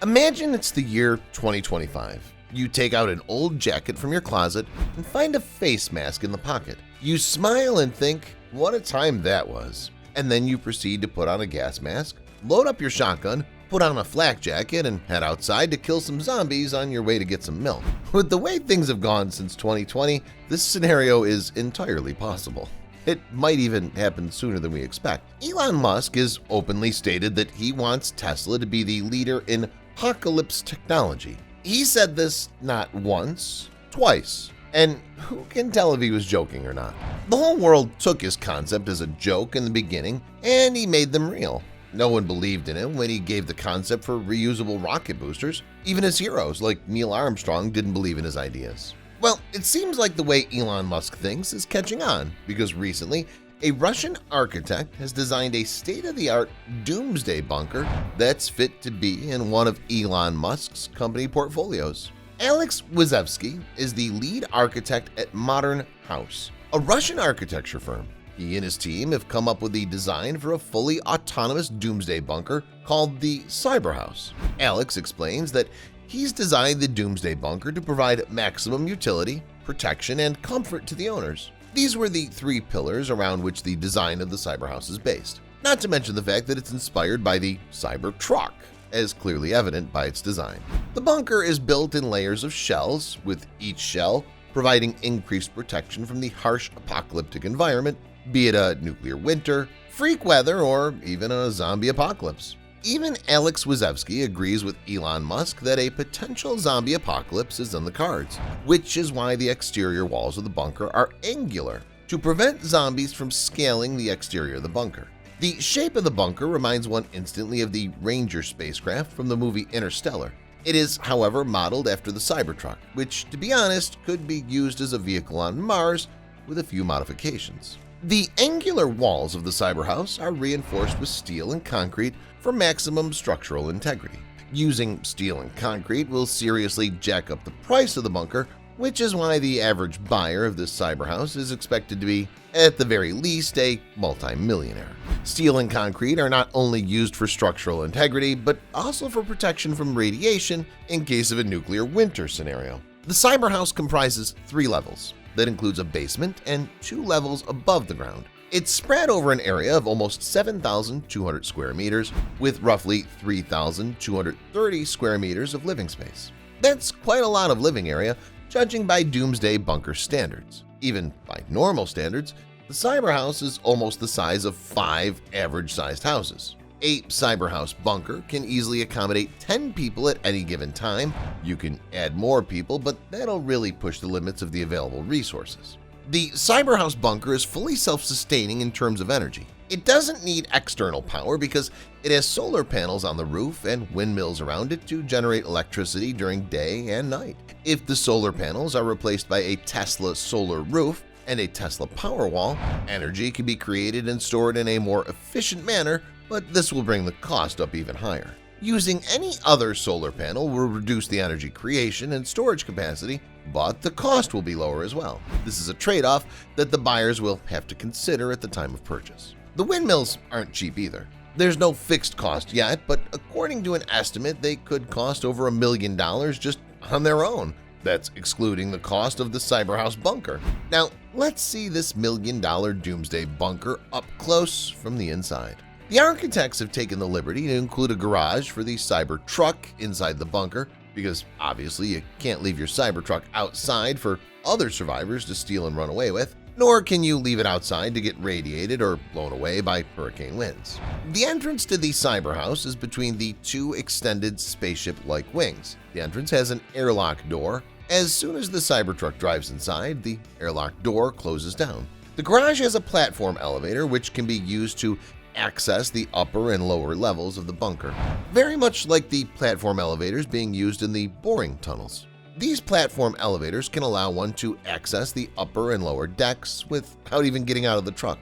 Imagine it's the year 2025. You take out an old jacket from your closet and find a face mask in the pocket. You smile and think, what a time that was. And then you proceed to put on a gas mask, load up your shotgun, put on a flak jacket, and head outside to kill some zombies on your way to get some milk. With the way things have gone since 2020, this scenario is entirely possible. It might even happen sooner than we expect. Elon Musk has openly stated that he wants Tesla to be the leader in apocalypse technology. He said this not once, twice, and who can tell if he was joking or not? The whole world took his concept as a joke in the beginning, and he made them real. No one believed in him when he gave the concept for reusable rocket boosters. Even his heroes like Neil Armstrong didn't believe in his ideas. Well, it seems like the way Elon Musk thinks is catching on, because recently, a Russian architect has designed a state-of-the-art Doomsday Bunker that's fit to be in one of Elon Musk's company portfolios. Alex Wazewski is the lead architect at Modern House, a Russian architecture firm. He and his team have come up with the design for a fully autonomous Doomsday Bunker called the Cyberhouse. Alex explains that he's designed the Doomsday Bunker to provide maximum utility, protection, and comfort to the owners. These were the three pillars around which the design of the Cyberhouse is based, not to mention the fact that it's inspired by the Cybertruck, as clearly evident by its design. The bunker is built in layers of shells, with each shell providing increased protection from the harsh apocalyptic environment, be it a nuclear winter, freak weather, or even a zombie apocalypse. Even Alex Wazewski agrees with Elon Musk that a potential zombie apocalypse is on the cards, which is why the exterior walls of the bunker are angular, to prevent zombies from scaling the exterior of the bunker. The shape of the bunker reminds one instantly of the Ranger spacecraft from the movie Interstellar. It is, however, modeled after the Cybertruck, which, to be honest, could be used as a vehicle on Mars with a few modifications. The angular walls of the Cyberhouse are reinforced with steel and concrete for maximum structural integrity. Using steel and concrete will seriously jack up the price of the bunker, which is why the average buyer of this Cyberhouse is expected to be, at the very least, a multi-millionaire. Steel and concrete are not only used for structural integrity, but also for protection from radiation in case of a nuclear winter scenario. The Cyberhouse comprises 3 levels. That includes a basement and 2 levels above the ground. It's spread over an area of almost 7,200 square meters with roughly 3,230 square meters of living space. That's quite a lot of living area, judging by Doomsday Bunker standards. Even by normal standards, the Cyberhouse is almost the size of 5 average-sized houses. A Cyberhouse bunker can easily accommodate 10 people at any given time. You can add more people, but that'll really push the limits of the available resources. The Cyberhouse bunker is fully self-sustaining in terms of energy. It doesn't need external power because it has solar panels on the roof and windmills around it to generate electricity during day and night. If the solar panels are replaced by a Tesla solar roof and a Tesla Powerwall, energy can be created and stored in a more efficient manner, but this will bring the cost up even higher. Using any other solar panel will reduce the energy creation and storage capacity, but the cost will be lower as well. This is a trade-off that the buyers will have to consider at the time of purchase. The windmills aren't cheap either. There's no fixed cost yet, but according to an estimate, they could cost over $1 million just on their own. That's excluding the cost of the Cyberhouse bunker. Now, let's see this $1 million Doomsday Bunker up close from the inside. The architects have taken the liberty to include a garage for the Cybertruck inside the bunker, because obviously you can't leave your Cybertruck outside for other survivors to steal and run away with, nor can you leave it outside to get radiated or blown away by hurricane winds. The entrance to the Cyberhouse is between the 2 extended spaceship-like wings. The entrance has an airlock door. As soon as the Cybertruck drives inside, the airlock door closes down. The garage has a platform elevator which can be used to access the upper and lower levels of the bunker, very much like the platform elevators being used in the boring tunnels. These platform elevators can allow one to access the upper and lower decks without even getting out of the truck.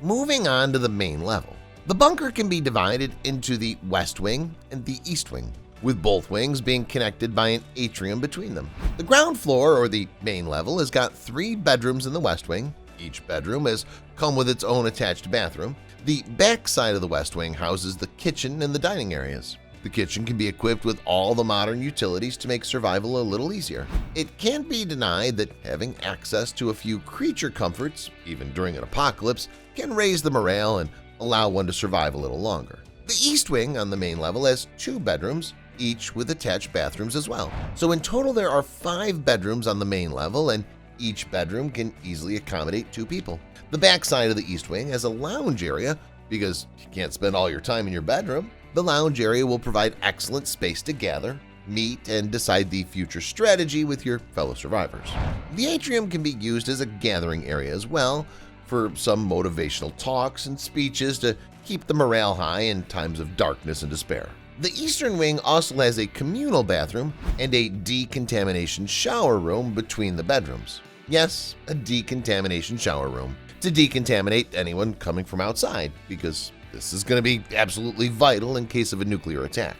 Moving on to the main level. The bunker can be divided into the west wing and the east wing, with both wings being connected by an atrium between them. The ground floor, or the main level, has got 3 bedrooms in the west wing. Each bedroom has come with its own attached bathroom. The back side of the west wing houses the kitchen and the dining areas. The kitchen can be equipped with all the modern utilities to make survival a little easier. It can't be denied that having access to a few creature comforts, even during an apocalypse, can raise the morale and allow one to survive a little longer. The East Wing on the main level has 2 bedrooms, each with attached bathrooms as well. So in total there are 5 bedrooms on the main level, and each bedroom can easily accommodate 2 people. The back side of the East Wing has a lounge area because you can't spend all your time in your bedroom. The lounge area will provide excellent space to gather, meet, and decide the future strategy with your fellow survivors. The atrium can be used as a gathering area as well for some motivational talks and speeches to keep the morale high in times of darkness and despair. The Eastern Wing also has a communal bathroom and a decontamination shower room between the bedrooms. Yes, a decontamination shower room to decontaminate anyone coming from outside, because this is going to be absolutely vital in case of a nuclear attack.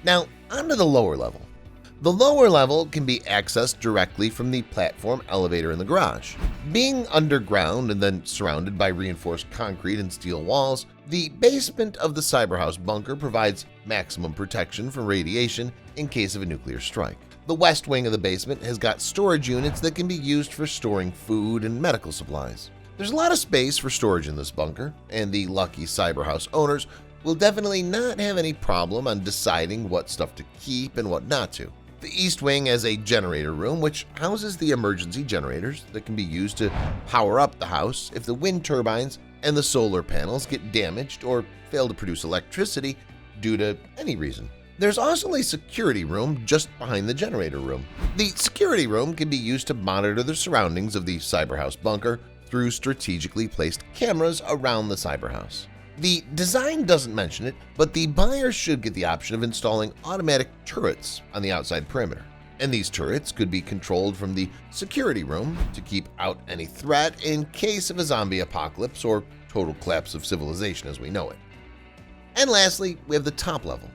Now, onto the lower level. The lower level can be accessed directly from the platform elevator in the garage. Being underground and then surrounded by reinforced concrete and steel walls, the basement of the Cyberhouse bunker provides maximum protection from radiation in case of a nuclear strike. The west wing of the basement has got storage units that can be used for storing food and medical supplies. There's a lot of space for storage in this bunker, and the lucky Cyberhouse owners will definitely not have any problem on deciding what stuff to keep and what not to. The East Wing has a generator room which houses the emergency generators that can be used to power up the house if the wind turbines and the solar panels get damaged or fail to produce electricity due to any reason. There's also a security room just behind the generator room. The security room can be used to monitor the surroundings of the Cyberhouse bunker through strategically placed cameras around the Cyberhouse. The design doesn't mention it, but the buyer should get the option of installing automatic turrets on the outside perimeter. And these turrets could be controlled from the security room to keep out any threat in case of a zombie apocalypse or total collapse of civilization as we know it. And lastly, we have the top level.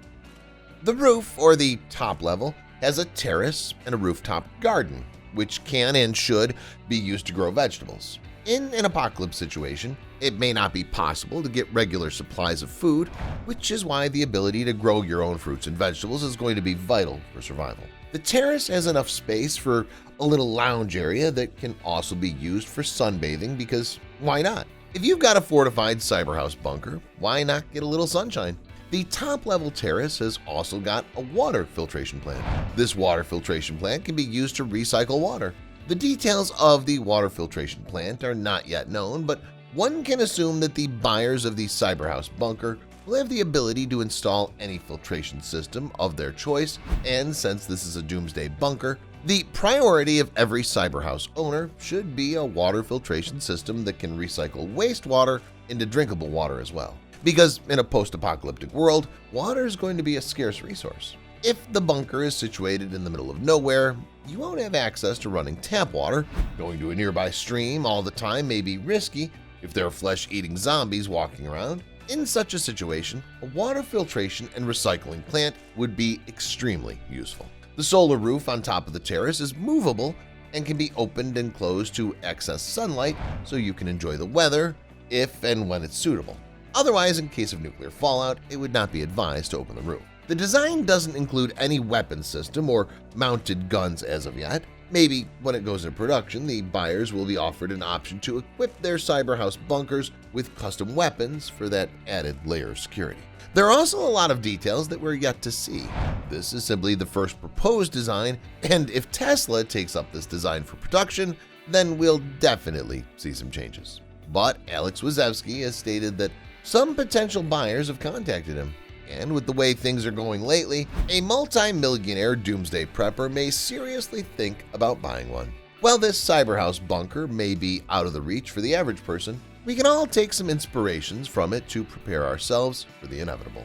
The roof, or the top level, has a terrace and a rooftop garden, which can and should be used to grow vegetables. In an apocalypse situation, it may not be possible to get regular supplies of food, which is why the ability to grow your own fruits and vegetables is going to be vital for survival. The terrace has enough space for a little lounge area that can also be used for sunbathing, because why not? If you've got a fortified Cyberhouse bunker, why not get a little sunshine? The top-level terrace has also got a water filtration plant. This water filtration plant can be used to recycle water. The details of the water filtration plant are not yet known, but one can assume that the buyers of the Cyberhouse bunker will have the ability to install any filtration system of their choice, and since this is a Doomsday Bunker, the priority of every Cyberhouse owner should be a water filtration system that can recycle wastewater into drinkable water as well. Because in a post-apocalyptic world, water is going to be a scarce resource. If the bunker is situated in the middle of nowhere, you won't have access to running tap water. Going to a nearby stream all the time may be risky if there are flesh-eating zombies walking around. In such a situation, a water filtration and recycling plant would be extremely useful. The solar roof on top of the terrace is movable and can be opened and closed to access sunlight so you can enjoy the weather if and when it's suitable. Otherwise, in case of nuclear fallout, it would not be advised to open the roof. The design doesn't include any weapon system or mounted guns as of yet. Maybe when it goes into production, the buyers will be offered an option to equip their Cyberhouse bunkers with custom weapons for that added layer of security. There are also a lot of details that we're yet to see. This is simply the first proposed design, and if Tesla takes up this design for production, then we'll definitely see some changes. But Alex Wazewski has stated that some potential buyers have contacted him. And with the way things are going lately, a multi-millionaire doomsday prepper may seriously think about buying one. While this Cyberhouse bunker may be out of the reach for the average person, we can all take some inspirations from it to prepare ourselves for the inevitable.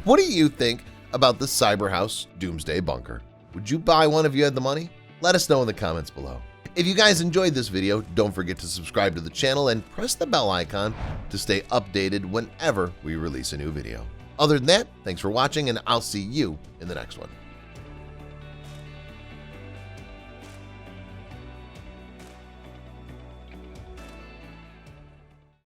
What do you think about the Cyberhouse Doomsday Bunker? Would you buy one if you had the money? Let us know in the comments below. If you guys enjoyed this video, don't forget to subscribe to the channel and press the bell icon to stay updated whenever we release a new video. Other than that, thanks for watching, and I'll see you in the next one.